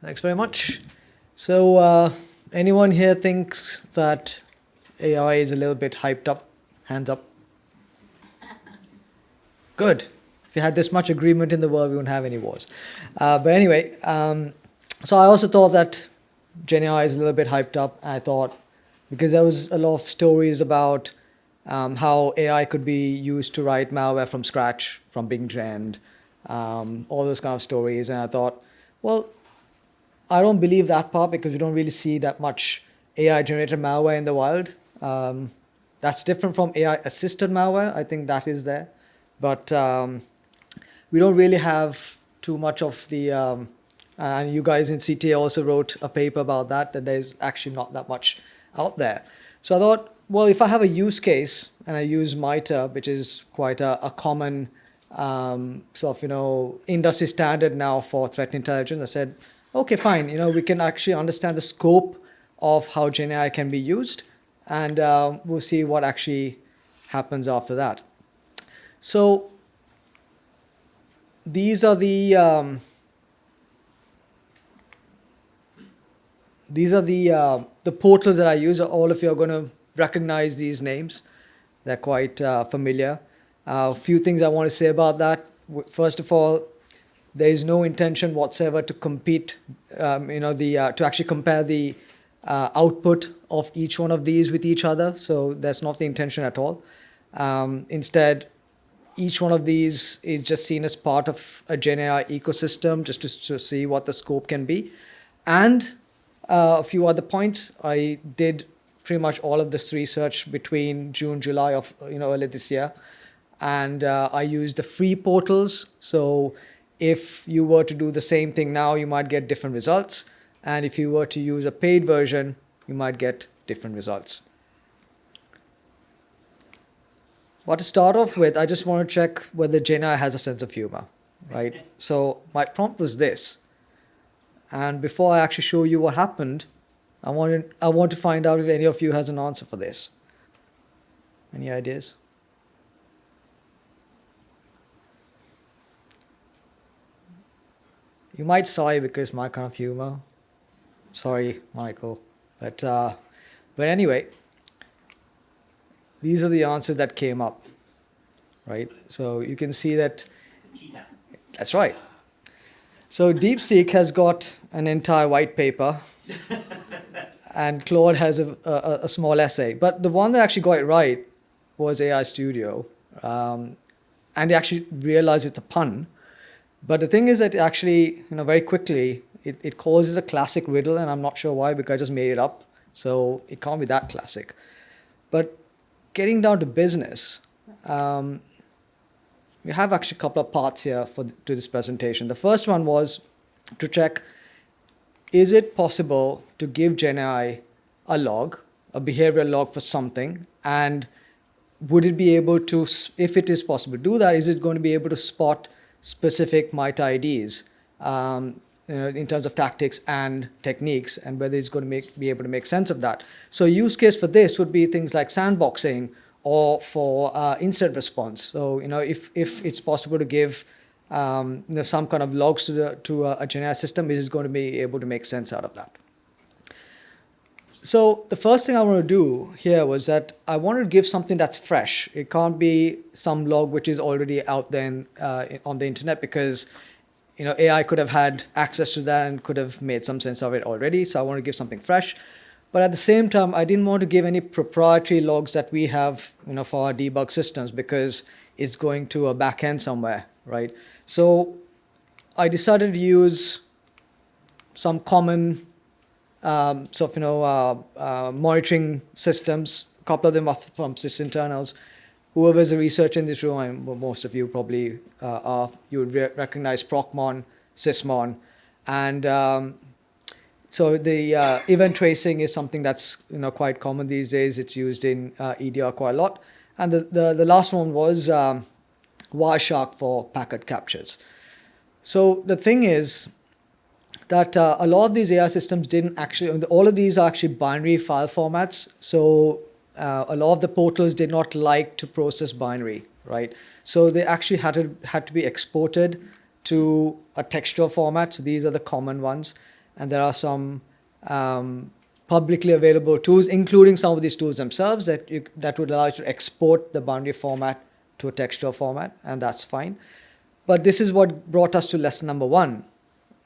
Thanks very much. So, anyone here thinks that AI is a little bit hyped up? Hands up. Good. If you had this much agreement in the world, we wouldn't have any wars. But anyway, so I also thought that GenAI is a little bit hyped up. I thought because there was a lot of stories about how AI could be used to write malware from scratch, from beginning to end, all those kind of stories. And I thought, well, I don't believe that part because we don't really see that much AI-generated malware in the wild. That's different from AI-assisted malware. I think that is there. But we don't really have too much of the... and you guys in CTA also wrote a paper about that there's actually not that much out there. So I thought, well, if I have a use case and I use MITRE, which is quite a common sort of, industry standard now for threat intelligence, I said, okay, fine. We can actually understand the scope of how GenAI can be used, and we'll see what actually happens after that. So these are the portals that I use. All of you are going to recognize these names. They're quite familiar. A few things I want to say about that. First of all, there is no intention whatsoever to compete, to actually compare the output of each one of these with each other. So that's not the intention at all. Instead, each one of these is just seen as part of a GenAI ecosystem, just to see what the scope can be. And a few other points. I did pretty much all of this research between June, July of earlier this year, and I used the free portals. So if you were to do the same thing now, you might get different results. And if you were to use a paid version, you might get different results. But to start off with, I just want to check whether GenAI has a sense of humor, right? So my prompt was this. And before I actually show you what happened, I want to find out if any of you has an answer for this. Any ideas? You might sigh because my kind of humor. Sorry, Michael. But anyway, these are the answers that came up, right? So you can see that. It's a cheetah. That's right. So DeepSeek has got an entire white paper, and Claude has a small essay. But the one that actually got it right was AI Studio, and they actually realized it's a pun. But the thing is that actually, very quickly, it calls it a classic riddle, and I'm not sure why, because I just made it up. So it can't be that classic. But getting down to business, we have actually a couple of parts here to this presentation. The first one was to check, is it possible to give GenAI a log, a behavioral log for something, and would it be able to, if it is possible to do that, is it going to be able to spot specific MITRE IDs in terms of tactics and techniques, and whether it's going to be able to make sense of that. So a use case for this would be things like sandboxing or for incident response. So if it's possible to give some kind of logs to a GenAI system, is it going to be able to make sense out of that? So the first thing I want to do here was that I wanted to give something that's fresh. It can't be some log which is already out there on the internet, because AI could have had access to that and could have made some sense of it already. So I want to give something fresh. But at the same time, I didn't want to give any proprietary logs that we have for our debug systems, because it's going to a backend somewhere, right? So I decided to use some common monitoring systems. A couple of them are from sysinternals. Whoever is a researcher in this room, and most of you probably are, you would recognize Procmon, Sysmon. And so the event tracing is something that's quite common these days. It's used in EDR quite a lot. And the last one was Wireshark for packet captures. So the thing is that a lot of these AI systems didn't actually, all of these are actually binary file formats. So a lot of the portals did not like to process binary, right? So they actually had to be exported to a textual format. So these are the common ones. and there are some publicly available tools, including some of these tools themselves, that would allow you to export the boundary format to a textual format, and that's fine. But this is what brought us to lesson number 1,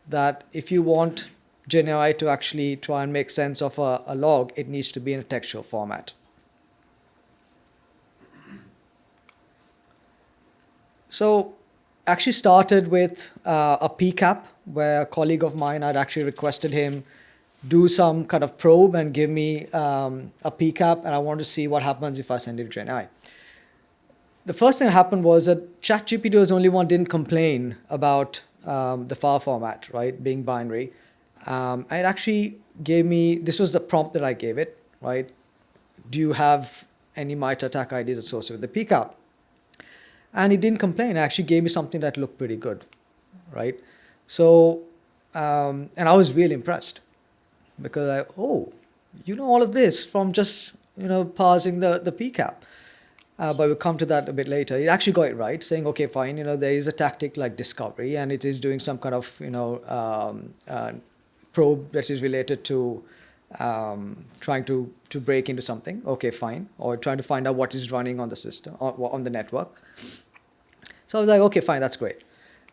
that if you want GenAI to actually try and make sense of a log, it needs to be in a textual format. So actually started with a PCAP, where a colleague of mine had actually requested him do some kind of probe and give me a PCAP, and I wanted to see what happens if I send it to GenAI. The first thing that happened was that ChatGPT was the only one didn't complain about the file format, right, being binary. It actually gave me, this was the prompt that I gave it, right? Do you have any MITRE attack IDs associated with the PCAP? And it didn't complain. It actually gave me something that looked pretty good, right? So, and I was really impressed, because you know all of this from just, parsing the PCAP. But we'll come to that a bit later. It actually got it right, saying, okay, fine, there is a tactic like discovery, and it is doing some kind of, probe that is related to trying to break into something. Okay, fine. Or trying to find out what is running on the system, or on the network. So I was like, okay, fine, that's great.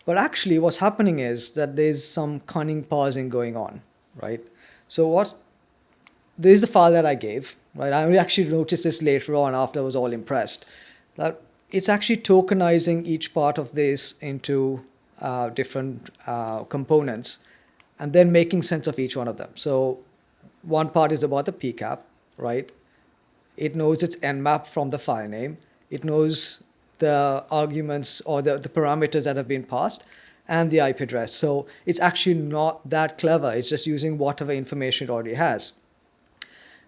But actually what's happening is that there's some cunning parsing going on, right? So there's the file that I gave, right? I only actually noticed this later on after I was all impressed, that it's actually tokenizing each part of this into different components, and then making sense of each one of them. So one part is about the PCAP, right? It knows its nmap from the file name. It knows the arguments or the parameters that have been passed, and the IP address. So it's actually not that clever. It's just using whatever information it already has.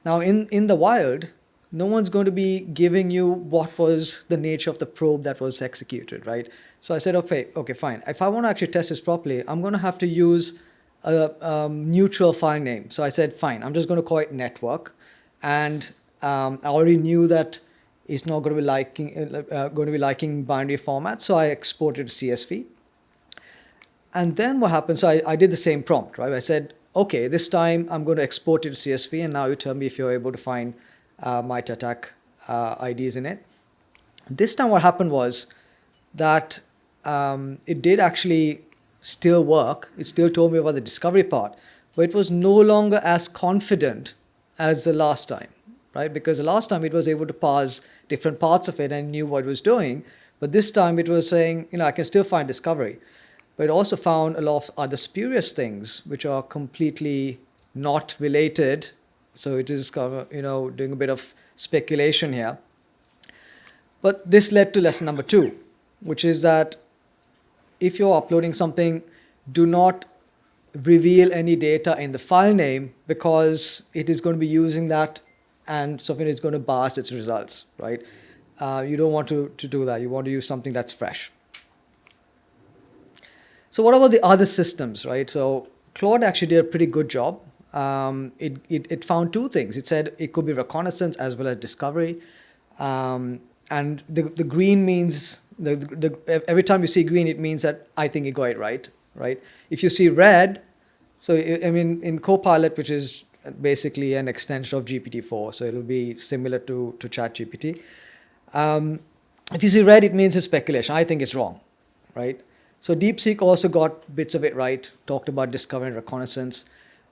Now, in the wild, no one's going to be giving you what was the nature of the probe that was executed, right? So I said, okay, fine. If I want to actually test this properly, I'm going to have to use a neutral file name. So I said, fine, I'm just going to call it network. And I already knew that it's not going to be liking binary format, so I exported to CSV. And then what happened? So I did the same prompt, right? I said, okay, this time I'm going to export it to CSV, and now you tell me if you're able to find MITRE attack IDs in it. This time what happened was that it did actually still work. It still told me about the discovery part, but it was no longer as confident as the last time, right? Because the last time it was able to parse different parts of it and knew what it was doing. But this time it was saying, I can still find discovery. But it also found a lot of other spurious things which are completely not related. So it is kind of, doing a bit of speculation here. But this led to lesson number 2, which is that if you're uploading something, do not reveal any data in the file name, because it is going to be using that, and so it's going to bias its results, right? You don't want to do that. You want to use something that's fresh. So what about the other systems, right? So Claude actually did a pretty good job. It found 2 things. It said it could be reconnaissance as well as discovery. And the green means, every time you see green, it means that I think it got it right? If you see red, so in Copilot, which is basically an extension of GPT-4, so it'll be similar to ChatGPT. If you see red, it means it's speculation. I think it's wrong, right? So DeepSeek also got bits of it right, talked about discovery and reconnaissance.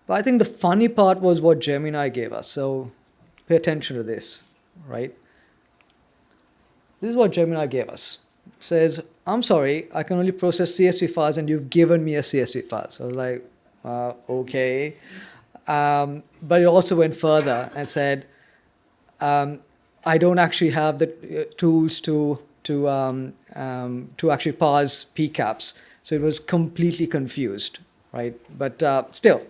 But I think the funny part was what Gemini gave us. So pay attention to this, right? This is what Gemini gave us. It says, I'm sorry, I can only process CSV files, and you've given me a CSV file. So I was like, okay. But it also went further and said, I don't actually have the tools to actually parse PCAPs. So it was completely confused, right? But still,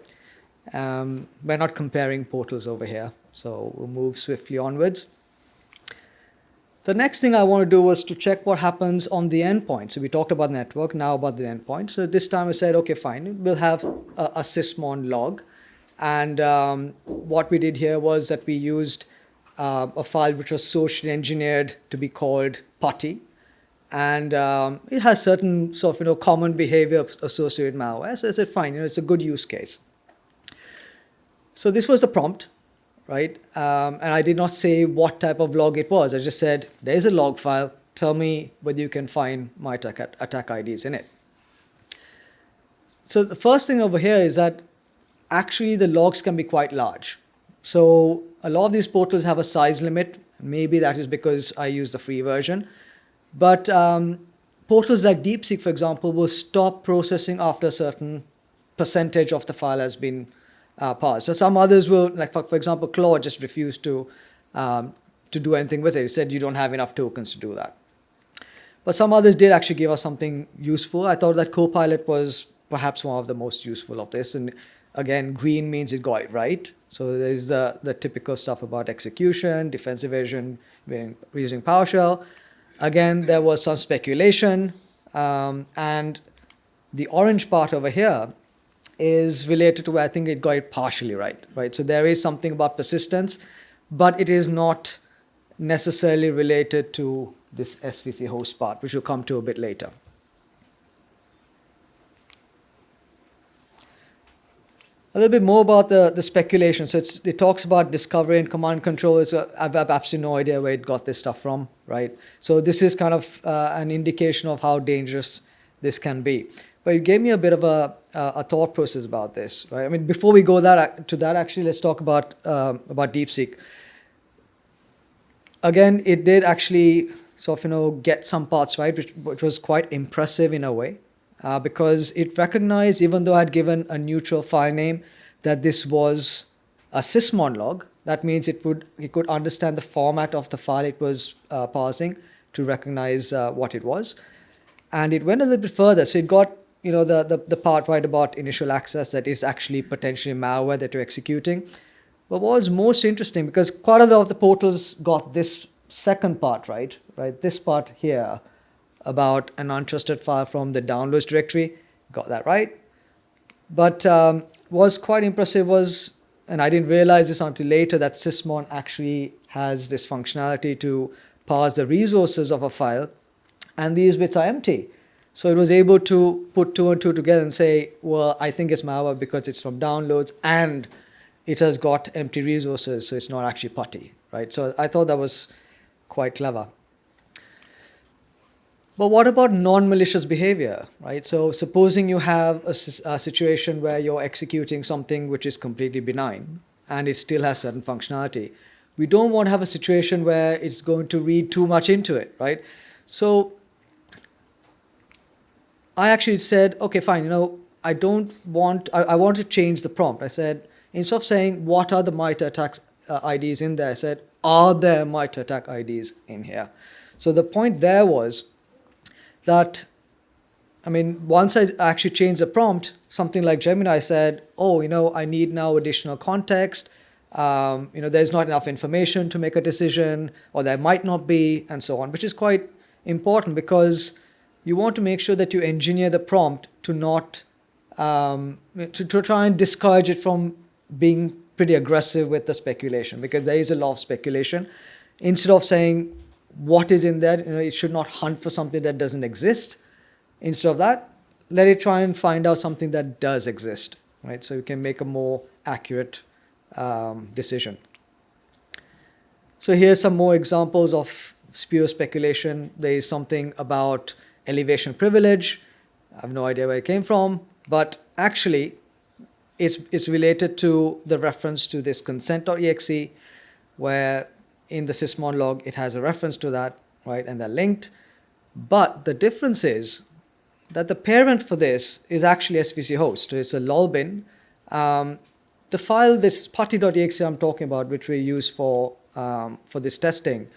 we're not comparing portals over here. So we'll move swiftly onwards. The next thing I want to do was to check what happens on the endpoint. So we talked about network, now about the endpoint. So this time I said, okay, fine, we'll have a sysmon log. And what we did here was that we used a file which was socially engineered to be called putty. And it has certain sort of common behavior associated with malware. So I said, fine, it's a good use case. So this was the prompt, right? And I did not say what type of log it was. I just said, there's a log file. Tell me whether you can find my attack IDs in it. So the first thing over here is that actually the logs can be quite large. So a lot of these portals have a size limit. Maybe that is because I use the free version. But portals like DeepSeek, for example, will stop processing after a certain percentage of the file has been parsed. So some others will, like for example, Claude just refused to do anything with it. It said you don't have enough tokens to do that. But some others did actually give us something useful. I thought that Copilot was perhaps one of the most useful of this. And again, green means it got it right. So there's the typical stuff about execution, defense evasion, using PowerShell. Again, there was some speculation. And the orange part over here is related to where I think it got it partially right? So there is something about persistence, but it is not necessarily related to this SVC host part, which we'll come to a bit later. A little bit more about the speculation. So it talks about discovery and command control. I've absolutely no idea where it got this stuff from, right? So this is kind of an indication of how dangerous this can be. But it gave me a bit of a thought process about this, right? I mean, before we go to that, actually, let's talk about DeepSeek. Again, it did actually sort of, get some parts right, which was quite impressive in a way. Because it recognized, even though I had given a neutral file name, that this was a sysmon log. That means it could understand the format of the file it was parsing to recognize what it was. And it went a little bit further. So it got the part right about initial access that is actually potentially malware that you're executing. But what was most interesting, because quite a lot of the portals got this second part right? This part here, about an untrusted file from the downloads directory, got that right. But was quite impressive was, and I didn't realize this until later, that sysmon actually has this functionality to parse the resources of a file, and these bits are empty. So it was able to put two and two together and say, well, I think it's malware because it's from downloads and it has got empty resources, so it's not actually putty, right? So I thought that was quite clever. But what about non-malicious behavior, right? So supposing you have a situation where you're executing something which is completely benign and it still has certain functionality. We don't want to have a situation where it's going to read too much into it, right? So I actually said, okay, fine, I want to change the prompt. I said, instead of saying, what are the MITRE attack IDs in there? I said, are there MITRE attack IDs in here? So the point there was that, once I actually changed the prompt, something like Gemini said, I need now additional context. There's not enough information to make a decision, or there might not be, and so on, which is quite important because you want to make sure that you engineer the prompt to not, to try and discourage it from being pretty aggressive with the speculation, because there is a lot of speculation. Instead of saying, what is in there, it should not hunt for something that doesn't exist. Instead of that, let it try and find out something that does exist, right? So you can make a more accurate decision. So here's some more examples of pure speculation. There is something about elevation privilege. I have no idea where it came from, but actually it's related to the reference to this consent.exe, where in the sysmon log, it has a reference to that, right? And they're linked. But the difference is that the parent for this is actually SVC host. So it's a lolbin. The file, this putty.exe I'm talking about, which we use for this testing,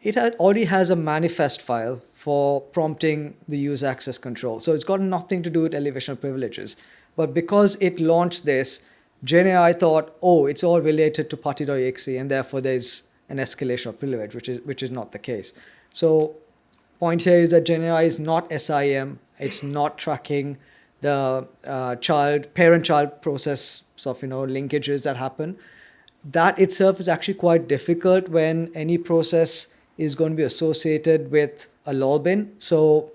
it already has a manifest file for prompting the user access control. So it's got nothing to do with elevation privileges. But because it launched this, GenAI thought, it's all related to putty.exe, and therefore there's an escalation of privilege, which is not the case. So point here is that GenAI is not SIM. It's not tracking the parent-child process of linkages that happen. That itself is actually quite difficult when any process is going to be associated with a lolbin. So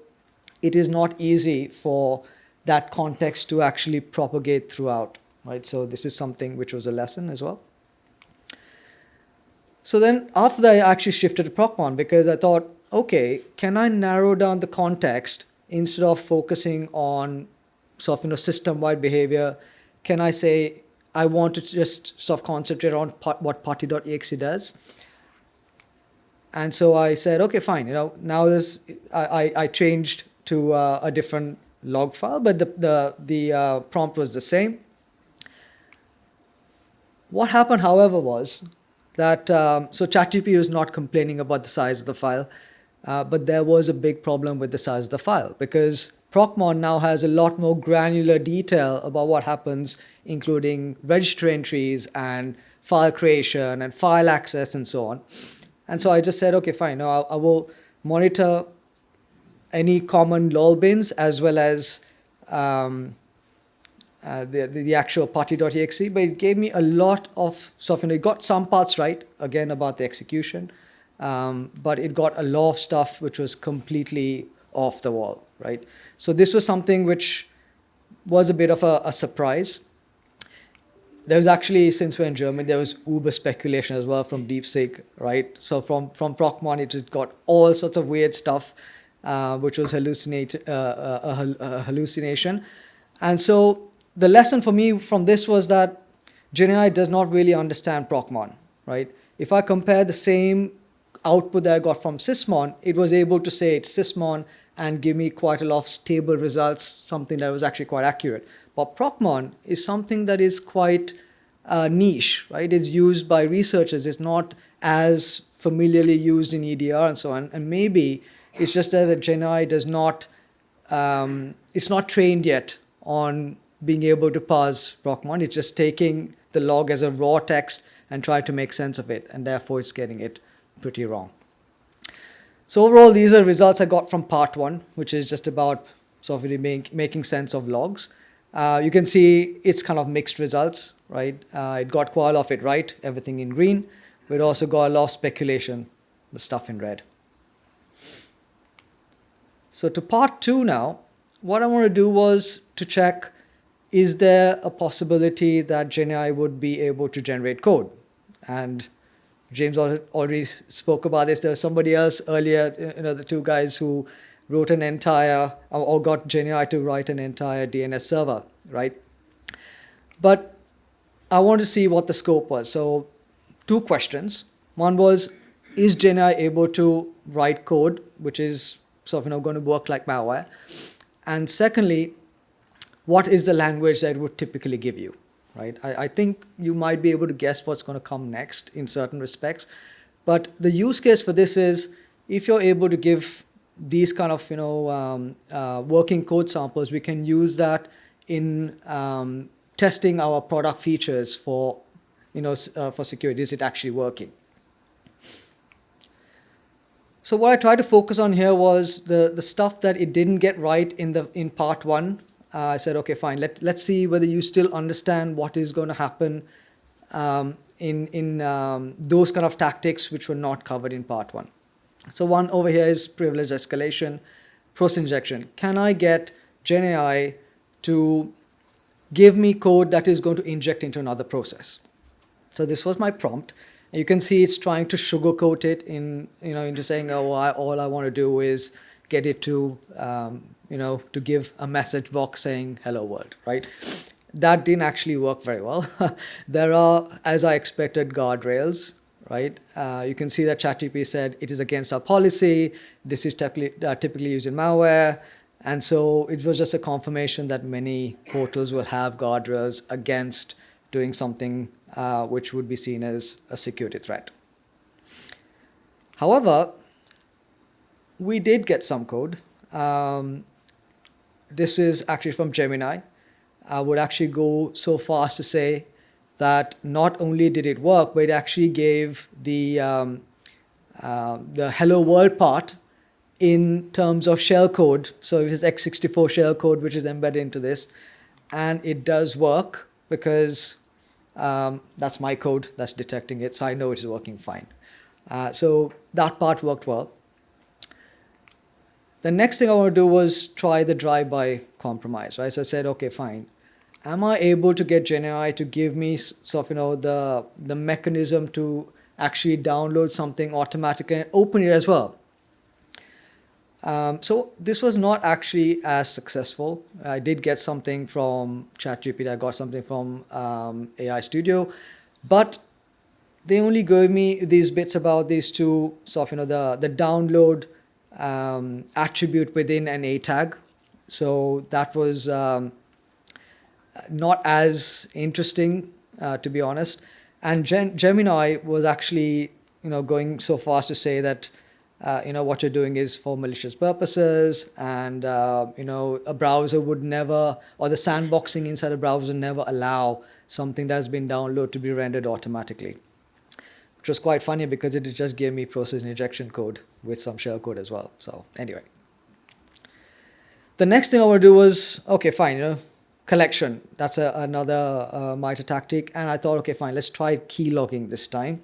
it is not easy for that context to actually propagate throughout right? So this is something which was a lesson as well. So then after that, I actually shifted to Procmon because I thought, okay, can I narrow down the context instead of focusing on sort of, system-wide behavior? Can I say, I want to just sort of concentrate on what party.exe does? And so I said, okay, fine. Now I changed to a different log file, but the prompt was the same. What happened, however, was that so ChatGPT was not complaining about the size of the file, but there was a big problem with the size of the file because Procmon now has a lot more granular detail about what happens, including registry entries and file creation and file access and so on. And so I just said, okay, fine. Now I will monitor any common lol bins as well as the actual party.exe, but it gave me a lot of stuff. It got some parts right, again, about the execution, but it got a lot of stuff which was completely off the wall, right? So this was something which was a bit of a surprise. There was actually, since we're in Germany, there was uber speculation as well from DeepSeek, right? So from Procmon, it just got all sorts of weird stuff, which was a hallucination. And so the lesson for me from this was that GenAI does not really understand Procmon, right? If I compare the same output that I got from Sysmon, it was able to say it's Sysmon and give me quite a lot of stable results, something that was actually quite accurate. But Procmon is something that is quite niche, right? It's used by researchers. It's not as familiarly used in EDR and so on. And maybe it's just that GenAI does not, it's not trained yet on being able to parse Procmon. It's just taking the log as a raw text and trying to make sense of it. And therefore, it's getting it pretty wrong. So overall, these are results I got from part 1, which is just about sort of making sense of logs. You can see it's kind of mixed results, right? It got quite a lot of it right, everything in green, but it also got a lot of speculation, the stuff in red. So to part 2 now, what I want to do was to check, is there a possibility that GenAI would be able to generate code? And James already spoke about this. There was somebody else earlier, the two guys who wrote an entire, or got GenAI to write an entire DNS server, right? But I want to see what the scope was. So 2 questions. One was, is GenAI able to write code, which is sort of going to work like malware? And secondly, what is the language that it would typically give you, right? I think you might be able to guess what's going to come next in certain respects. But the use case for this is, if you're able to give these kind of working code samples, we can use that in testing our product features for for security. Is it actually working? So what I tried to focus on here was the stuff that it didn't get right in part 1. I said, okay, fine. Let's see whether you still understand what is going to happen in those kind of tactics which were not covered in part 1. So one over here is privilege escalation, process injection. Can I get GenAI to give me code that is going to inject into another process? So this was my prompt. You can see it's trying to sugarcoat it into saying, oh, all I want to do is get it to to give a message box saying hello world, right? That didn't actually work very well. There are, as I expected, guardrails, right? You can see that ChatGPT said it is against our policy. This is typically used in malware. And so it was just a confirmation that many portals will have guardrails against doing something which would be seen as a security threat. However, we did get some code. This is actually from Gemini. I would actually go so far as to say that not only did it work, but it actually gave the hello world part in terms of shellcode. So it is x64 shellcode which is embedded into this, and it does work because that's my code that's detecting it, so I know it is working fine. So that part worked well. The next thing I want to do was try the drive-by compromise, right? So I said, okay, fine. am I able to get GenAI to give me sort of, the mechanism to actually download something automatically and open it as well? So this was not actually as successful. I did get something from ChatGPT. I got something from AI Studio, but they only gave me these bits about these two sort of, the download attribute within an A tag. So that was not as interesting, to be honest. And Gemini was actually, going so far as to say that, what you're doing is for malicious purposes, and a browser would never, or the sandboxing inside a browser never allow something that's been downloaded to be rendered automatically, which was quite funny because it just gave me process injection code with some shell code as well. So anyway, the next thing I want to do was, okay, fine, collection. That's another MITRE tactic. And I thought, okay, fine, let's try key logging this time.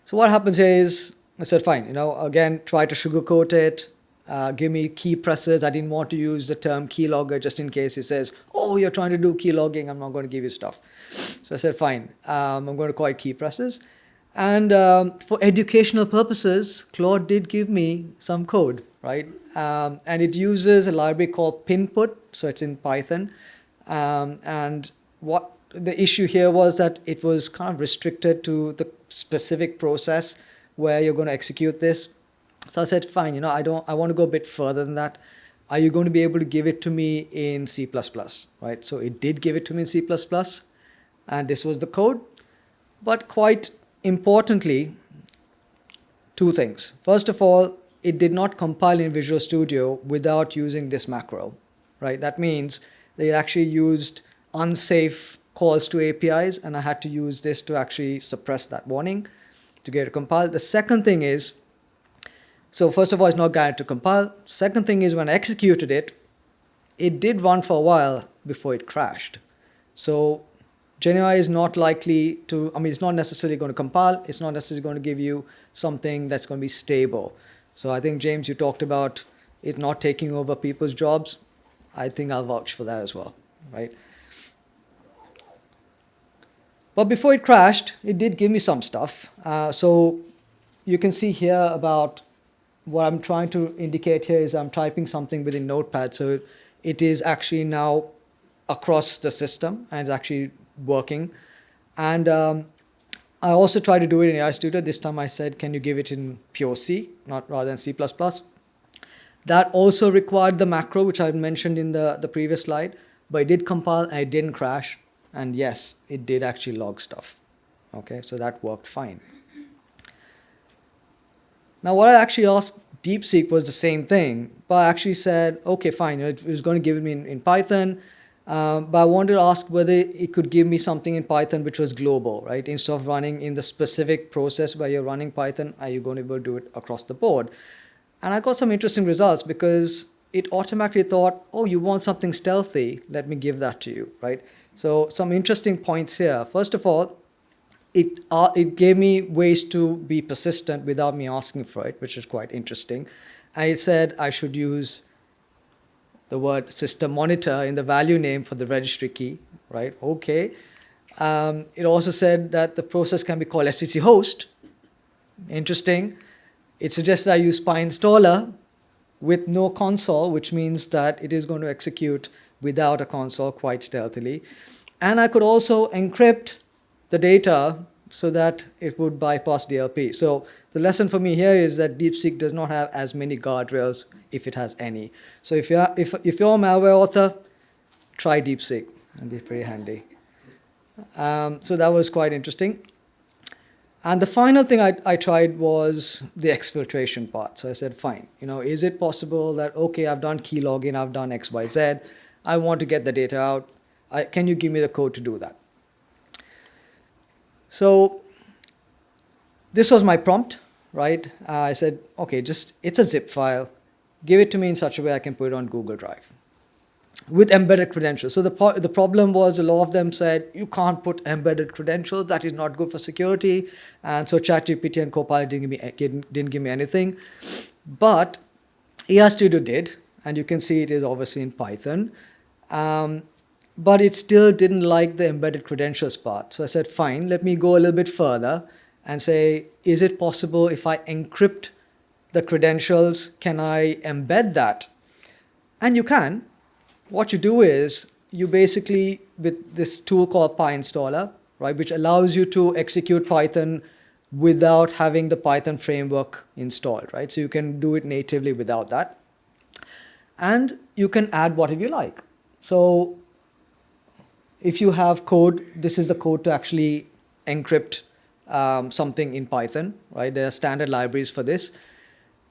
So what happens is, I said, fine, again, try to sugarcoat it. Give me key presses. I didn't want to use the term keylogger just in case it says, oh, you're trying to do key logging. I'm not going to give you stuff. So I said, fine, I'm going to call it key presses. And for educational purposes, Claude did give me some code, right? And it uses a library called pinput. So it's in Python. And what the issue here was that it was kind of restricted to the specific process where you're going to execute this. So I said, fine, I want to go a bit further than that. Are you going to be able to give it to me in C++, right? So it did give it to me in C++, and this was the code. But quite importantly, two things. First of all, it did not compile in Visual Studio without using this macro, right? That means they actually used unsafe calls to APIs, and I had to use this to actually suppress that warning to get it compiled. The second thing is, so first of all, it's not guaranteed to compile. Second thing is, when I executed it, it did run for a while before it crashed. So GenAI is not likely to, it's not necessarily going to compile. It's not necessarily going to give you something that's going to be stable. So I think, James, you talked about it not taking over people's jobs. I think I'll vouch for that as well, right? But before it crashed, it did give me some stuff. So you can see here about what I'm trying to indicate here is I'm typing something within Notepad. So it is actually now across the system and it's actually working. And I also tried to do it in AI Studio. This time I said, can you give it in pure C, not rather than C++? That also required the macro, which I had mentioned in the previous slide, but it did compile and it didn't crash. And yes, it did actually log stuff. Okay, so that worked fine. Now, what I actually asked DeepSeek was the same thing, but I actually said, okay, fine, it was going to give it me in Python, but I wanted to ask whether it could give me something in Python which was global, right? Instead of running in the specific process where you're running Python, are you going to be able to do it across the board? And I got some interesting results because it automatically thought, oh, you want something stealthy, let me give that to you, right? So some interesting points here. First of all, it gave me ways to be persistent without me asking for it, which is quite interesting. And it said I should use the word system monitor in the value name for the registry key, right? Okay. It also said that the process can be called STC host. Interesting. It suggested I use PyInstaller with no console, which means that it is going to execute without a console quite stealthily. And I could also encrypt the data so that it would bypass DLP. So the lesson for me here is that DeepSeek does not have as many guardrails if it has any. So if you're a malware author, try DeepSeek. It'll be pretty handy. So that was quite interesting. And the final thing I tried was the exfiltration part. So I said, fine, is it possible that, okay, I've done key login, I've done X, Y, Z. I want to get the data out. Can you give me the code to do that? So this was my prompt, right? I said, okay, it's a zip file. Give it to me in such a way I can put it on Google Drive with embedded credentials. So the problem was a lot of them said, you can't put embedded credentials. That is not good for security. And so ChatGPT and Copilot didn't give me anything. But AI Studio did. And you can see it is obviously in Python. but it still didn't like the embedded credentials part. So I said, fine, let me go a little bit further and say, is it possible if I encrypt the credentials, can I embed that? And you can. What you do is you basically, with this tool called PyInstaller, right, which allows you to execute Python without having the Python framework installed, right? So you can do it natively without that. And you can add whatever you like. So if you have code, this is the code to actually encrypt something in Python, right? There are standard libraries for this.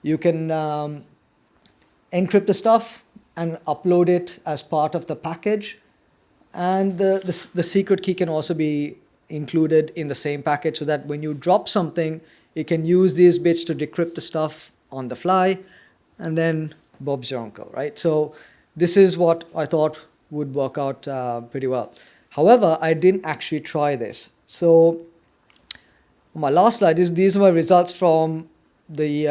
You can encrypt the stuff and upload it as part of the package. And the secret key can also be included in the same package so that when you drop something, you can use these bits to decrypt the stuff on the fly, and then Bob's your uncle, right? So this is what I thought would work out pretty well. However, I didn't actually try this. So on my last slide, these are my results from the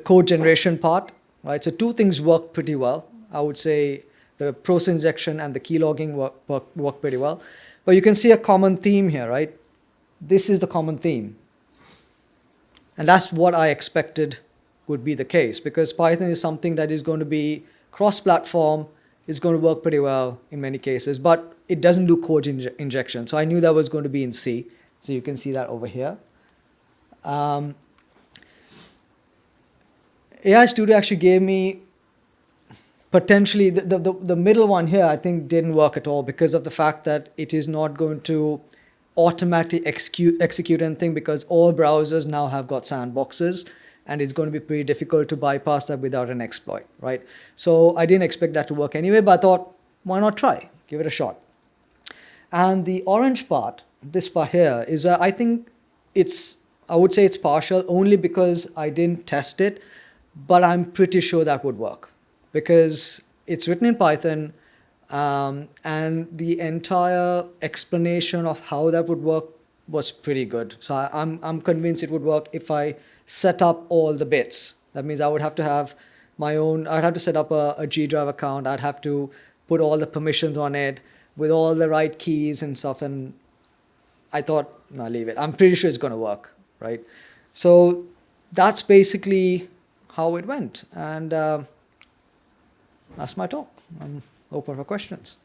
code generation part, right? So two things work pretty well. I would say the process injection and the keylogging work pretty well. But you can see a common theme here, right? This is the common theme. And that's what I expected would be the case, because Python is something that is going to be cross-platform. It's going to work pretty well in many cases, but it doesn't do code injection. So I knew that was going to be in C. So you can see that over here. AI Studio actually gave me potentially the middle one here, I think didn't work at all because of the fact that it is not going to automatically execute anything, because all browsers now have got sandboxes, and it's going to be pretty difficult to bypass that without an exploit, right? So I didn't expect that to work anyway, but I thought, why not try? Give it a shot. And the orange part, this part here, is I think I would say it's partial only because I didn't test it, but I'm pretty sure that would work because it's written in Python, and the entire explanation of how that would work was pretty good. So I'm convinced it would work if I set up all the bits. That means I would have to have my own, I'd have to set up a G Drive account. I'd have to put all the permissions on it with all the right keys and stuff. And I thought, no, leave it. I'm pretty sure it's going to work, right? So that's basically how it went. And that's my talk. I'm open for questions.